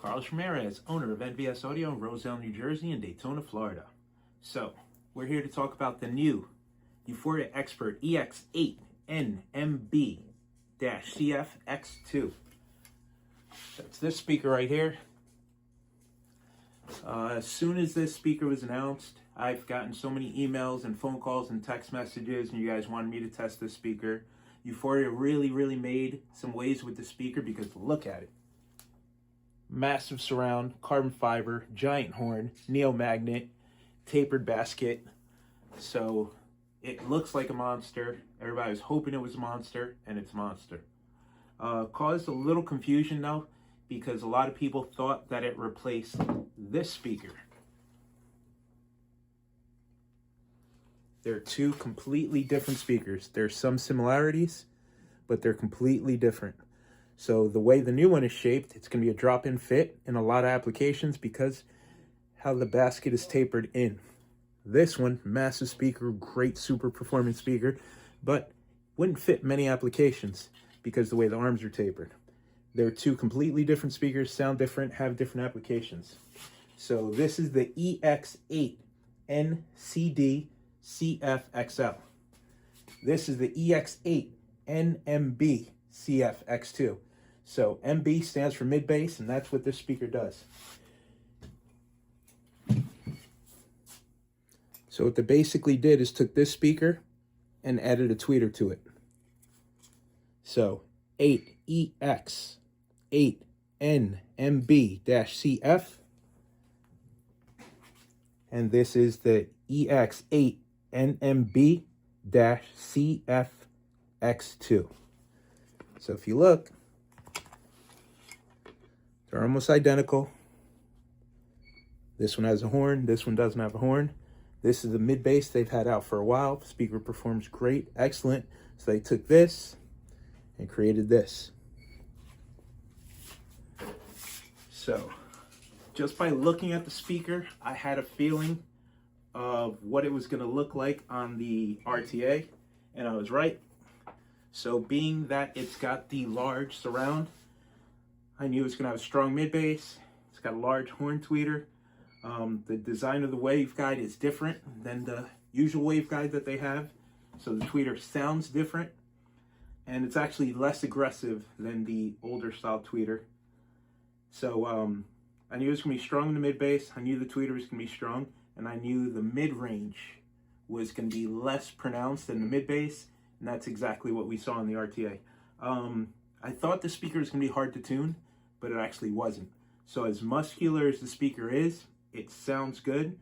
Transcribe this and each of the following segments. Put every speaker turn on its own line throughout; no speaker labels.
Carlos Ramirez, owner of NVS Audio in Roselle, New Jersey and Daytona, Florida. So, we're here to talk about the new Euphoria xpert Ex8nmb-cfx2. That's this speaker right here. As soon as this speaker was announced, I've gotten so many emails and phone calls and text messages, and you guys wanted me to test this speaker. Euphoria really made some waves with the speaker because look at it. Massive surround, carbon fiber, giant horn, neo-magnet, tapered basket. So it looks like a monster. Everybody was hoping it was a monster, and it's a monster. Caused a little confusion though, because a lot of people thought that it replaced this speaker. They're two completely different speakers. There's some similarities, but they're completely different. So the way the new one is shaped, it's going to be a drop-in fit in a lot of applications because how the basket is tapered in. This one, massive speaker, great super performance speaker, but wouldn't fit many applications because the way the arms are tapered. They're two completely different speakers, sound different, have different applications. So this is the Ex8nmb-cfx2. This is the Ex8nmb-cfx2. So MB stands for mid-bass, and that's what this speaker does. So what they basically did is took this speaker and added a tweeter to it. So 8EX8nmb-cf, and this is the Ex8nmb-cfx2. So if you look, they're almost identical. This one has a horn, this one doesn't have a horn. This is the mid-bass they've had out for a while. The speaker performs great, excellent. So they took this and created this. So just by looking at the speaker, I had a feeling of what it was going to look like on the RTA, and I was right. So being that it's got the large surround, I knew it was going to have a strong mid-bass. It's got a large horn tweeter. The design of the waveguide is different than the usual waveguide that they have. So the tweeter sounds different, and it's actually less aggressive than the older style tweeter. So I knew it was going to be strong in the mid-bass. I knew the tweeter was going to be strong, and I knew the mid-range was going to be less pronounced than the mid-bass, and that's exactly what we saw in the RTA. I thought the speaker was going to be hard to tune, but it actually wasn't. So as muscular as the speaker is, it sounds good,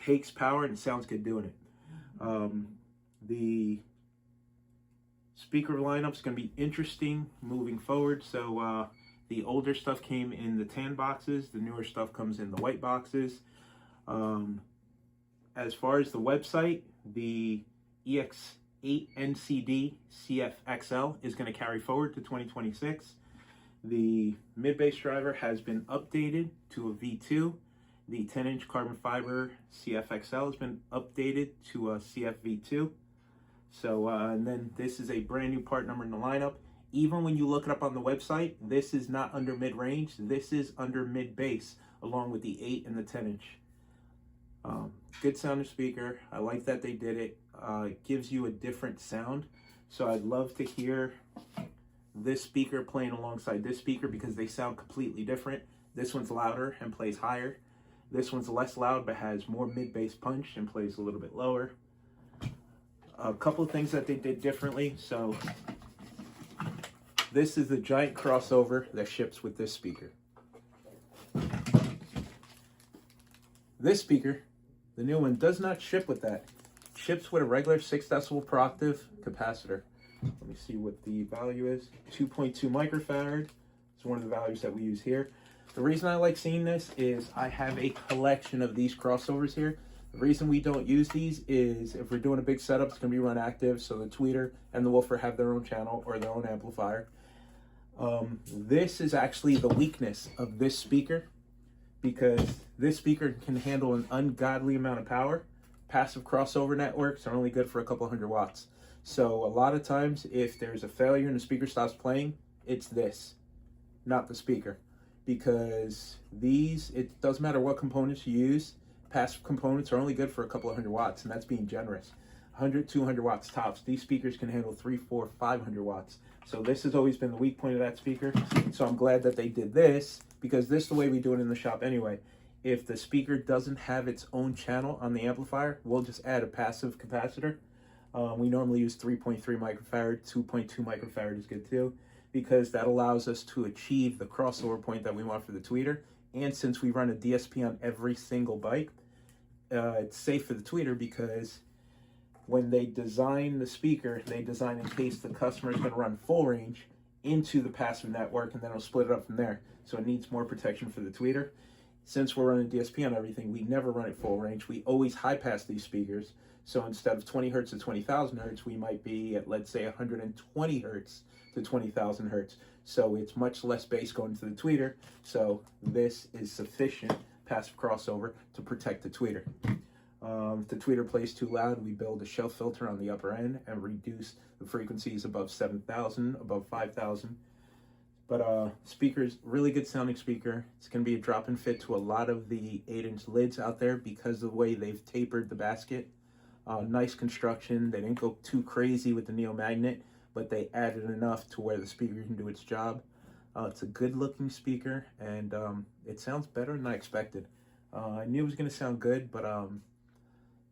takes power, and sounds good doing it. The speaker lineup is going to be interesting moving forward. So the older stuff came in the tan boxes. The newer stuff comes in the white boxes. As far as the website, the Ex8nmb-cfx2 is going to carry forward to 2026. The mid-bass driver has been updated to a V2. The 10-inch carbon fiber CFXL has been updated to a CFV2. So, and then this is a brand new part number in the lineup. Even when you look it up on the website, this is not under mid-range. This is under mid-bass, along with the 8 and the 10-inch. Good sounding speaker. I like that they did it. It gives you a different sound. So I'd love to hear this speaker playing alongside this speaker because they sound completely different. This one's louder and plays higher. This one's less loud but has more mid-bass punch and plays a little bit lower. A couple of things that they did differently. So this is the giant crossover that ships with this speaker. This speaker, the new one, does not ship with that. It ships with a regular 6 decibel per octave capacitor. Let me see what the value is. 2.2 microfarad. It's one of the values that we use here. The reason I like seeing this is I have a collection of these crossovers here. The reason we don't use these is if we're doing a big setup, it's going to be run active, so the tweeter and the woofer have their own channel or their own amplifier. This is actually the weakness of this speaker because this speaker can handle an ungodly amount of power. Passive crossover networks are only good for a couple hundred watts. So a lot of times if there's a failure and the speaker stops playing, it's this, not the speaker. because these, it doesn't matter what components you use, passive components are only good for a couple of 100 watts, and that's being generous. 100, 200 watts tops. These speakers can handle 3, 4, 500 watts. So this has always been the weak point of that speaker. So I'm glad that they did this, because this is the way we do it in the shop anyway. If the speaker doesn't have its own channel on the amplifier, we'll just add a passive capacitor. We normally use 3.3 microfarad, 2.2 microfarad is good too, because that allows us to achieve the crossover point that we want for the tweeter. And since we run a DSP on every single bike, it's safe for the tweeter, because when they design the speaker, they design in case the customer is going to run full range into the passive network, and then it'll split it up from there. So it needs more protection for the tweeter. Since we're running DSP on everything, we never run it full range. We always high pass these speakers. So instead of 20 hertz to 20,000 hertz, we might be at, let's say, 120 hertz to 20,000 hertz. So it's much less bass going to the tweeter. So this is sufficient passive crossover to protect the tweeter. If the tweeter plays too loud, we build a shelf filter on the upper end and reduce the frequencies above 7,000, above 5,000. But speakers, really good sounding speaker. It's going to be a drop-in fit to a lot of the 8-inch lids out there because of the way they've tapered the basket. Nice construction. They didn't go too crazy with the neo magnet, but they added enough to where the speaker can do its job. It's a good looking speaker, and it sounds better than I expected. I knew it was going to sound good, but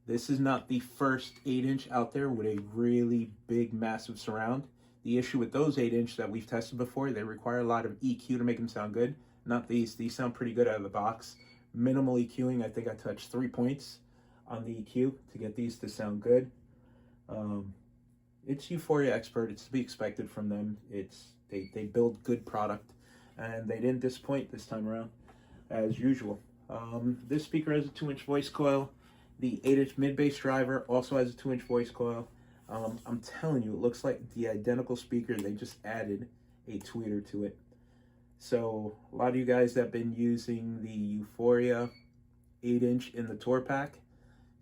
this is not the first 8-inch out there with a really big, massive surround. The issue with those 8-inch that we've tested before, they require a lot of EQ to make them sound good. Not these. These sound pretty good out of the box. Minimal EQing. I think I touched 3 points on the EQ to get these to sound good. It's Euphoria Xpert. It's to be expected from them. They build good product, and they didn't disappoint this time around, as usual. This speaker has a 2-inch voice coil. The 8-inch mid-bass driver also has a 2-inch voice coil. I'm telling you, it looks like the identical speaker. They just added a tweeter to it. So a lot of you guys that have been using the Euphoria 8-inch in the tour pack.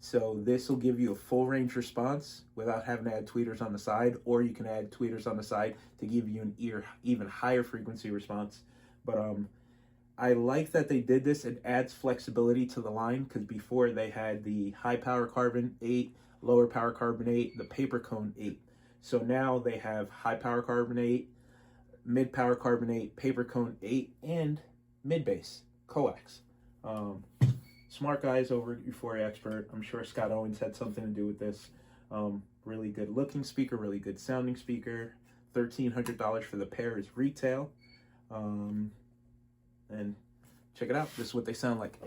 So this will give you a full range response without having to add tweeters on the side, or you can add tweeters on the side to give you an even higher frequency response. But I like that they did this. It adds flexibility to the line, because before they had the high power carbon 8, lower power carbon 8, the paper cone 8. So now they have high power carbon 8, mid power carbon 8, paper cone 8, and mid bass coax. Smart guys over at Euphoria Xpert. I'm sure Scott Owens had something to do with this. Really good looking speaker, really good sounding speaker. $1,300 for the pair is retail. And check it out. This is what they sound like.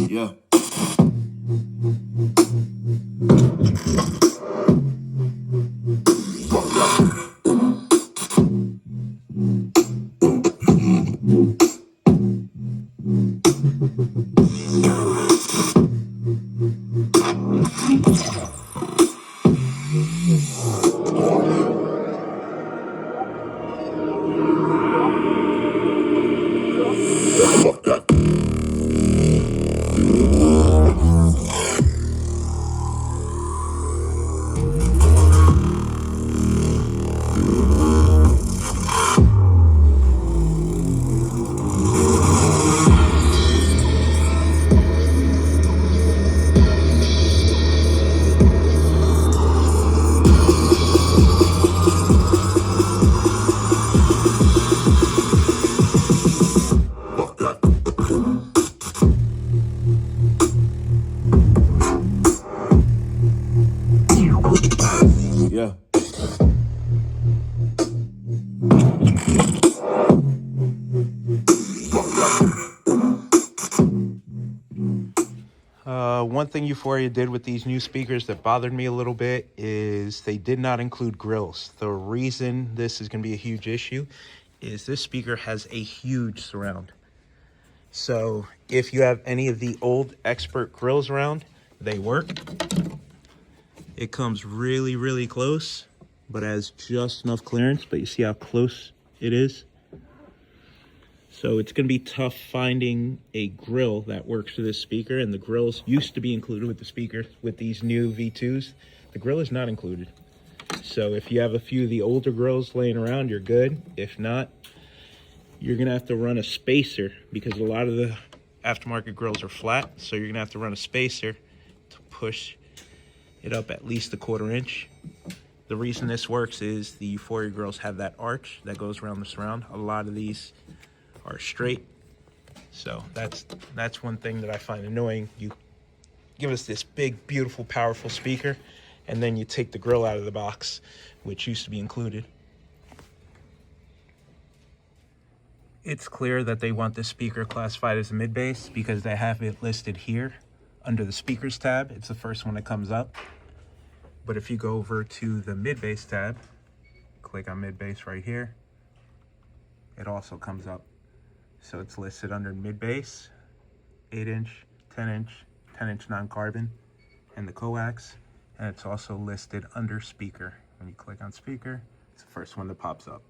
Yeah. Fuck that. One thing Euphoria did with these new speakers that bothered me a little bit is they did not include grills. The reason this is going to be a huge issue is this speaker has a huge surround. So if you have any of the old Xpert grills around, they work. It comes really, really close, but has just enough clearance. But you see how close it is? So it's going to be tough finding a grill that works for this speaker, and the grills used to be included with the speaker. With these new V2s, the grill is not included. So if you have a few of the older grills laying around, you're good. If not, you're going to have to run a spacer, because a lot of the aftermarket grills are flat, so you're going to have to run a spacer to push it up at least a 1/4 inch. The reason this works is the Euphoria grills have that arch that goes around the surround. A lot of these are straight, so that's one thing that I find annoying. You give us this big, beautiful, powerful speaker, and then you take the grill out of the box, which used to be included. It's clear that they want this speaker classified as a mid-bass because they have it listed here under the speakers tab. It's the first one that comes up. But if you go over to the mid-bass tab, click on mid-bass right here, it also comes up. So it's listed under mid-bass, 8-inch, 10-inch, 10-inch non-carbon, and the coax. And it's also listed under speaker. When you click on speaker, it's the first one that pops up.